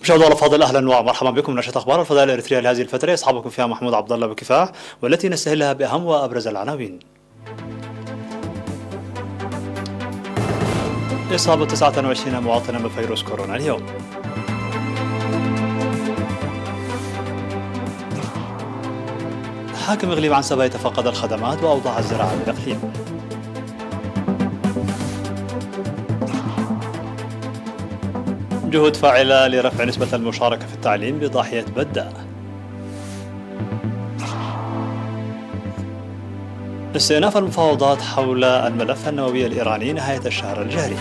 مشاهدينا الافاضل، اهلا ومرحبا بكم. نشرة اخبار الفضاء الاريتريه لهذه الفتره يصحبكم فيها محمود عبد الله بكفاح، والتي نستهلها باهم وابرز العناوين. اصابه 29 مواطنا بفيروس كورونا اليوم. حاكم اقليم عنسبة يتفقد الخدمات واوضاع الزراعه بالاقليم. جهود فاعلة لرفع نسبة المشاركة في التعليم بضاحية بدة. استئناف المفاوضات حول الملف النووي الإيراني نهاية الشهر الجاري.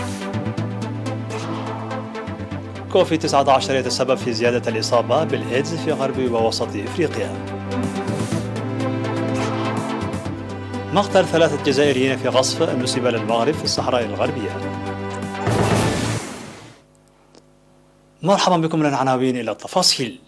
كوفيد 19 يتسبب في زيادة الإصابة بالإيدز في غرب ووسط إفريقيا. مقتل 3 جزائريين في قصف نسب للمغرب في الصحراء الغربية. مرحبا بكم من العناوين إلى التفاصيل.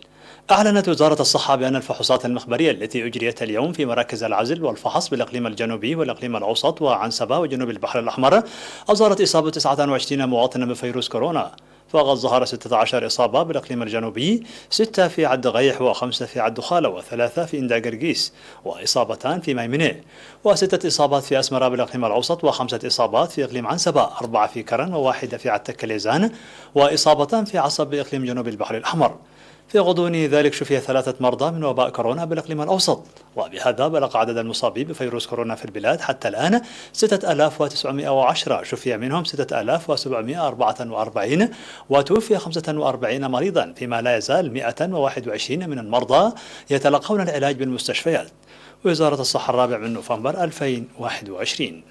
أعلنت وزارة الصحة بأن الفحوصات المخبرية التي أجريت اليوم في مراكز العزل والفحص بالإقليم الجنوبي والإقليم الأوسط وعنسبة وجنوب البحر الأحمر أظهرت إصابة 29 مواطنا بفيروس كورونا، فقد ظهر 16 إصابة بالإقليم الجنوبي، 6 في عد غيح و5 في عد خالة و3 في إندا قرقيس، وإصابتان في ميمنة، و6 إصابات في أسمرة بالإقليم الأوسط، و5 إصابات في إقليم عنسبة، 4 في كرن و1 في عد تكليزان، وإصابتان في عصب بإقليم جنوب البحر الأحمر. في غضون ذلك شفي 3 مرضى من وباء كورونا بالإقليم الأوسط، وبهذا بلغ عدد المصابين بفيروس كورونا في البلاد حتى الآن 6910، شفي منهم 6744 وتوفي 45 مريضا، فيما لا يزال 121 من المرضى يتلقون العلاج بالمستشفيات. وزارة الصحة 4 نوفمبر 2021.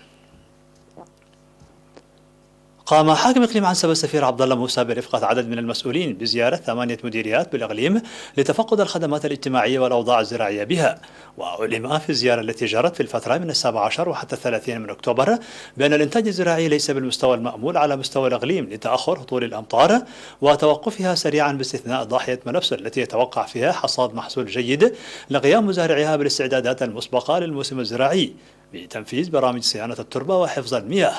قام حاكم اقليم عنسبة السفير عبد الله موسى برفقة عدد من المسؤولين بزيارة 8 مديريات بالاقليم لتفقد الخدمات الاجتماعية والاوضاع الزراعية بها. وعلم في الزيارة التي جرت في الفترة من 17 وحتى 30 من اكتوبر بأن الانتاج الزراعي ليس بالمستوى المأمول على مستوى الاقليم لتأخر هطول الامطار وتوقفها سريعا، باستثناء ضاحية ملبس التي يتوقع فيها حصاد محصول جيد لقيام مزارعيها بالاستعدادات المسبقة للموسم الزراعي بتنفيذ برامج صيانة التربة وحفظ المياه.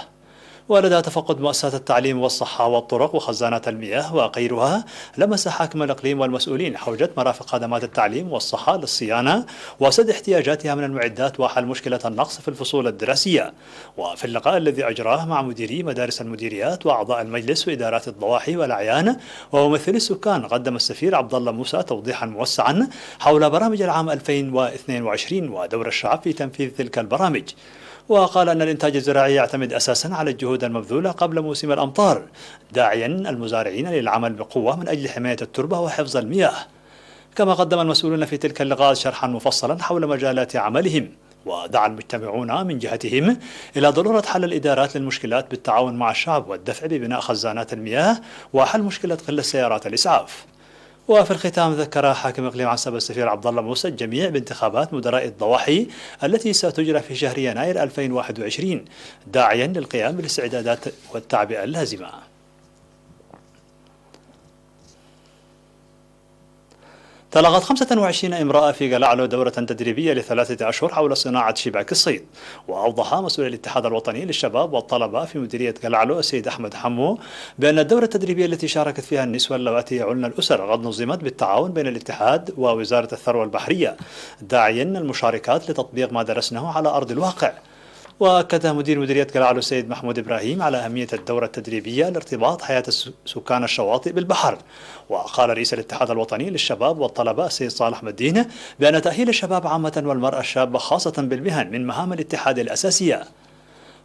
ولدى تفقد مؤسسات التعليم والصحة والطرق وخزانات المياه وغيرها، لمس حاكم الإقليم والمسؤولين حوجة مرافق خدمات التعليم والصحة للصيانة وسد احتياجاتها من المعدات وحل مشكلة النقص في الفصول الدراسية. وفي اللقاء الذي أجراه مع مديري مدارس المديريات وأعضاء المجلس وإدارات الضواحي والأعيان وممثلي السكان، قدم السفير عبد الله موسى توضيحا موسعا حول برامج العام 2022 ودور الشعب في تنفيذ تلك البرامج. وقال أن الإنتاج الزراعي يعتمد أساسا على الجهود المبذولة قبل موسم الأمطار، داعيا المزارعين للعمل بقوة من أجل حماية التربة وحفظ المياه. كما قدم المسؤولون في تلك اللقاءات شرحا مفصلا حول مجالات عملهم، ودعا المجتمعون من جهتهم إلى ضرورة حل الإدارات للمشكلات بالتعاون مع الشعب والدفع ببناء خزانات المياه وحل مشكلة قلة سيارات الإسعاف. وفي الختام ذكر حاكم اقليم عنسبة السفير عبد الله موسى الجميع بانتخابات مدراء الضواحي التي ستجرى في شهر يناير 2021، داعيا للقيام بالاستعدادات والتعبئة اللازمة. تلقت 25 امرأة في قلعلو دورة تدريبية ل3 أشهر حول صناعة شباك الصيد. وأوضح مسؤول الاتحاد الوطني للشباب والطلبة في مديرية قلعلو السيد أحمد حمو بأن الدورة التدريبية التي شاركت فيها النسوة اللواتي يعولن الأسر قد نظمت بالتعاون بين الاتحاد ووزارة الثروة البحرية، داعيا المشاركات لتطبيق ما درسناه على أرض الواقع. وأكد مدير مديرية قلعلو السيد محمود إبراهيم على أهمية الدورة التدريبية لارتباط حياة سكان الشواطئ بالبحر. وقال رئيس الاتحاد الوطني للشباب والطلبة السيد صالح مدين بأن تأهيل الشباب عامة والمرأة الشابة خاصة بالمهن من مهام الاتحاد الأساسية.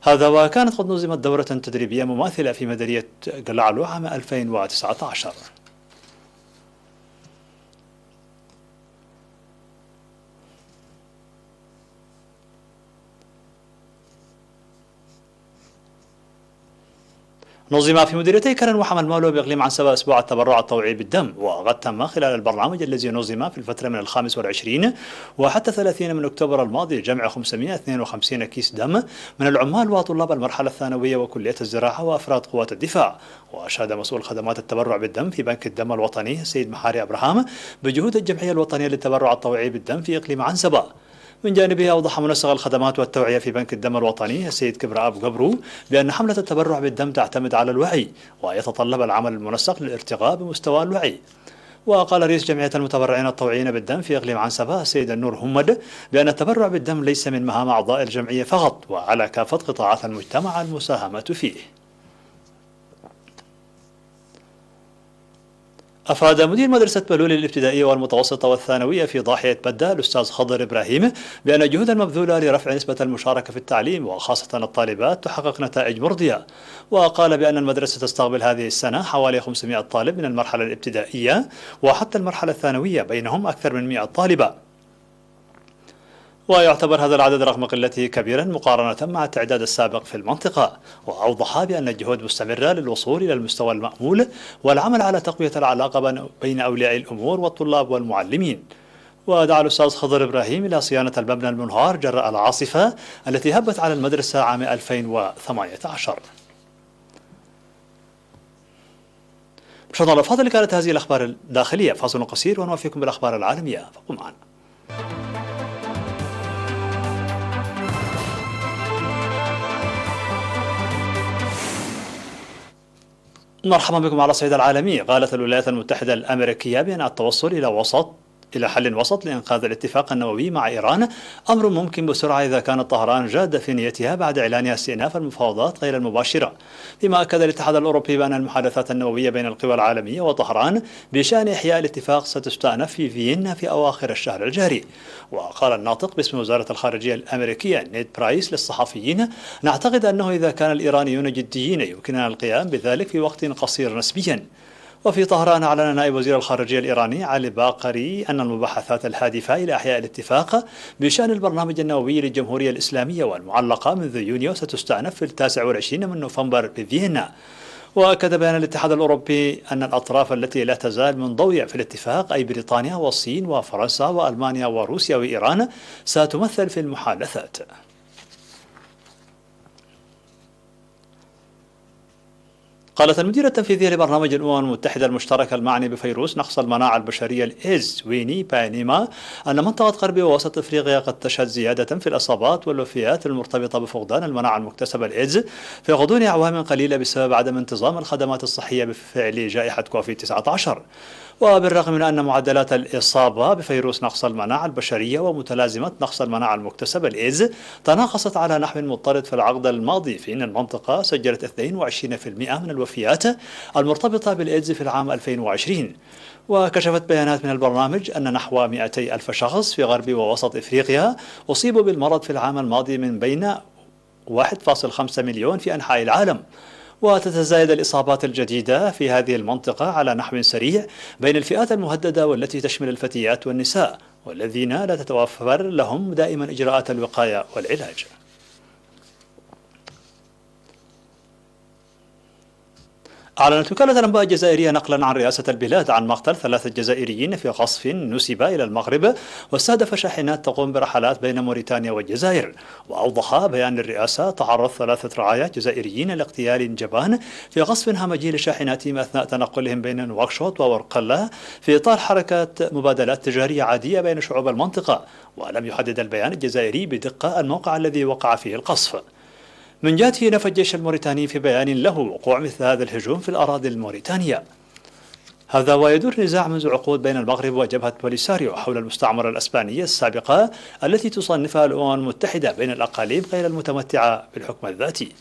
هذا وكانت قد نظمت دورة تدريبية مماثلة في مديرية قلعلو عام 2019. نظم في مديريتي كرن وحمل مولو بإقليم عنسبة أسبوع التبرع الطوعي بالدم، وقد تم خلال البرنامج الذي نظم في الفترة من 25 وحتى 30 من أكتوبر الماضي جمع 552 كيس دم من العمال وطلاب المرحلة الثانوية وكلية الزراعة وأفراد قوات الدفاع. وأشاد مسؤول خدمات التبرع بالدم في بنك الدم الوطني السيد محاري أبراهام بجهود الجمعية الوطنية للتبرع الطوعي بالدم في إقليم عنسبة، من جانبه أوضح منسق الخدمات والتوعية في بنك الدم الوطني السيد كبر أبو قبرو بأن حملة التبرع بالدم تعتمد على الوعي، ويتطلب العمل المنسق للارتقاء بمستوى الوعي. وقال رئيس جمعية المتبرعين الطوعيين بالدم في إقليم عنسبة السيد النور همد بأن التبرع بالدم ليس من مهام أعضاء الجمعية فقط، وعلى كافة قطاعات المجتمع المساهمة فيه. أفاد مدير مدرسة بلول الابتدائية والمتوسطة والثانوية في ضاحية بدة الأستاذ خضر إبراهيم بأن الجهود المبذولة لرفع نسبة المشاركة في التعليم وخاصة الطالبات تحقق نتائج مرضية. وقال بأن المدرسة تستقبل هذه السنة حوالي 500 طالب من المرحلة الابتدائية وحتى المرحلة الثانوية، بينهم أكثر من 100 طالبة. ويعتبر هذا العدد رغم قلته كبيرا مقارنة مع التعداد السابق في المنطقة. وأوضح بأن الجهود مستمرة للوصول إلى المستوى المأمول والعمل على تقوية العلاقة بين أولياء الأمور والطلاب والمعلمين. ودعا الأستاذ خضر إبراهيم إلى صيانة المبنى المنهار جراء العاصفة التي هبت على المدرسة عام 2018. مشاهدينا الأفاضل، كانت هذه الأخبار الداخلية. فاصل قصير ونوافيكم بالأخبار العالمية، فابقوا معنا. مرحبا بكم على الصعيد العالمي. قالت الولايات المتحدة الأمريكية بأن التوصل إلى حل وسط لإنقاذ الاتفاق النووي مع إيران أمر ممكن بسرعة إذا كانت طهران جادة في نيتها بعد إعلانها استئناف المفاوضات غير المباشرة. فيما أكد الاتحاد الأوروبي بأن المحادثات النووية بين القوى العالمية وطهران بشأن إحياء الاتفاق ستستأنف في فيينا في أواخر الشهر الجاري. وقال الناطق باسم وزارة الخارجية الأمريكية نيد برايس للصحفيين: نعتقد أنه إذا كان الإيرانيون جديين يمكننا القيام بذلك في وقت قصير نسبيا. وفي طهران أعلن نائب وزير الخارجية الإيراني علي باقري أن المباحثات الهادفة إلى إحياء الاتفاق بشأن البرنامج النووي للجمهورية الإسلامية والمعلقة منذ يونيو ستستأنف في 29 من نوفمبر بفيينا. وأكد بيان الاتحاد الأوروبي أن الأطراف التي لا تزال منضوية في الاتفاق أي بريطانيا والصين وفرنسا وألمانيا وروسيا وإيران ستمثل في المحادثات. قالت المديرة التنفيذية لبرنامج الأمم المتحدة المشترك المعني بفيروس نقص المناعة البشرية الإيدز ويني بانيما أن منطقة غرب ووسط إفريقيا قد تشهد زيادة في الإصابات والوفيات المرتبطة بفقدان المناعة المكتسبة الإيدز في غضون أعوام قليلة بسبب عدم انتظام الخدمات الصحية بفعل جائحة كوفيد-19. وبالرغم من أن معدلات الإصابة بفيروس نقص المناعة البشرية ومتلازمة نقص المناعة المكتسبة الإيدز تناقصت على نحو مضطرد في العقد الماضي، فإن المنطقة سجلت 22% من الوفيات المرتبطة بالإيدز في العام 2020. وكشفت بيانات من البرنامج أن نحو 200 ألف شخص في غرب ووسط إفريقيا أصيبوا بالمرض في العام الماضي من بين 1.5 مليون في أنحاء العالم. وتتزايد الإصابات الجديدة في هذه المنطقة على نحو سريع بين الفئات المهددة والتي تشمل الفتيات والنساء والذين لا تتوفر لهم دائما إجراءات الوقاية والعلاج. أعلنت وكالة الأنباء الجزائرية نقلا عن رئاسة البلاد عن مقتل 3 جزائريين في قصف نسب إلى المغرب واستهدف شاحنات تقوم برحلات بين موريتانيا والجزائر. وأوضح بيان الرئاسة: تعرض 3 رعايا جزائريين لاغتيال جبان في قصف همجي لشاحناتهم أثناء تنقلهم بين نواكشوط وورقلة في إطار حركة مبادلات تجارية عادية بين شعوب المنطقة. ولم يحدد البيان الجزائري بدقة الموقع الذي وقع فيه القصف. من جهته نفى الجيش الموريتاني في بيان له وقوع مثل هذا الهجوم في الأراضي الموريتانية. هذا ويدور نزاع منذ عقود بين المغرب وجبهة بوليساريو حول المستعمرة الأسبانية السابقة التي تصنفها الأمم المتحدة بين الأقاليم غير المتمتعة بالحكم الذاتي.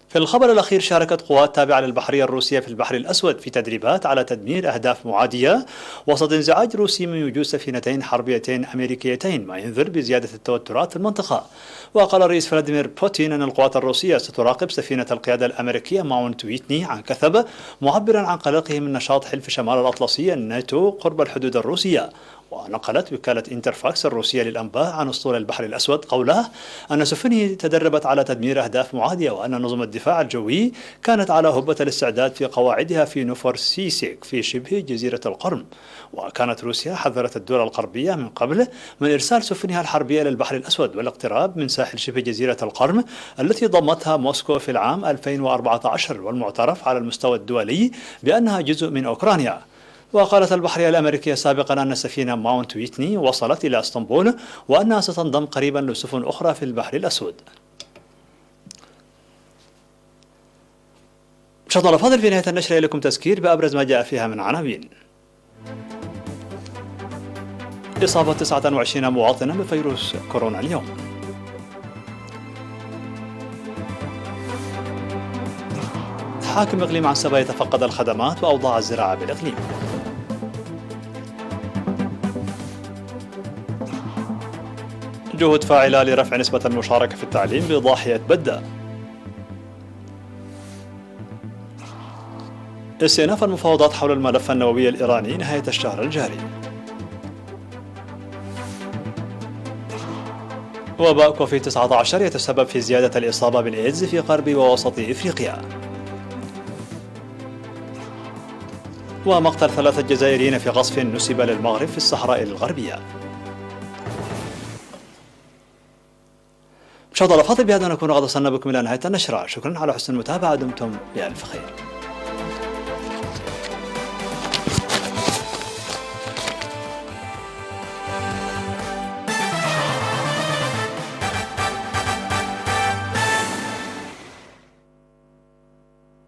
في الخبر الأخير، شاركت قوات تابعة للبحرية الروسية في البحر الأسود في تدريبات على تدمير أهداف معادية وسط انزعاج روسي من وجود سفينتين حربيتين أمريكيتين، ما ينذر بزيادة التوترات في المنطقة. وقال الرئيس فلاديمير بوتين أن القوات الروسية ستراقب سفينة القيادة الأمريكية ماونت ويتني عن كثب، معبرا عن قلقه من نشاط حلف شمال الأطلسي الناتو قرب الحدود الروسية. ونقلت وكالة انترفاكس الروسية للأنباء عن أسطول البحر الأسود قوله أن سفنه تدربت على تدمير أهداف معادية، وأن نظم الدفاع الجوي كانت على هبة الاستعداد في قواعدها في نوفورسيسك في شبه جزيرة القرم. وكانت روسيا حذرت الدول الغربية من قبل من إرسال سفنها الحربية للبحر الأسود والاقتراب من ساحل شبه جزيرة القرم التي ضمتها موسكو في العام 2014 والمعترف على المستوى الدولي بأنها جزء من أوكرانيا. وقالت البحرية الأمريكية سابقا أن سفينة ماونت ويتني وصلت إلى اسطنبول وأنها ستنضم قريبا لسفن أخرى في البحر الأسود. شطر فاضل في نهاية النشرة لكم تذكير بأبرز ما جاء فيها من عناوين. إصابة 29 مواطنا بفيروس كورونا اليوم. حاكم إقليم عنسبة يتفقد الخدمات وأوضاع الزراعة بالإقليم. جهود فاعلة لرفع نسبة المشاركة في التعليم بضاحية بدة. استئناف المفاوضات حول الملف النووي الإيراني نهاية الشهر الجاري. وباء كوفيد 19 يتسبب في زيادة الإصابة بالإيدز في غرب ووسط إفريقيا. ومقتل 3 جزائريين في قصف نسب للمغرب في الصحراء الغربية. مشاهدينا الأفاضل، بهذا نكون قد وصلنا بكم إلى نهاية النشرة. شكرا على حسن المتابعة، دمتم بألف خير.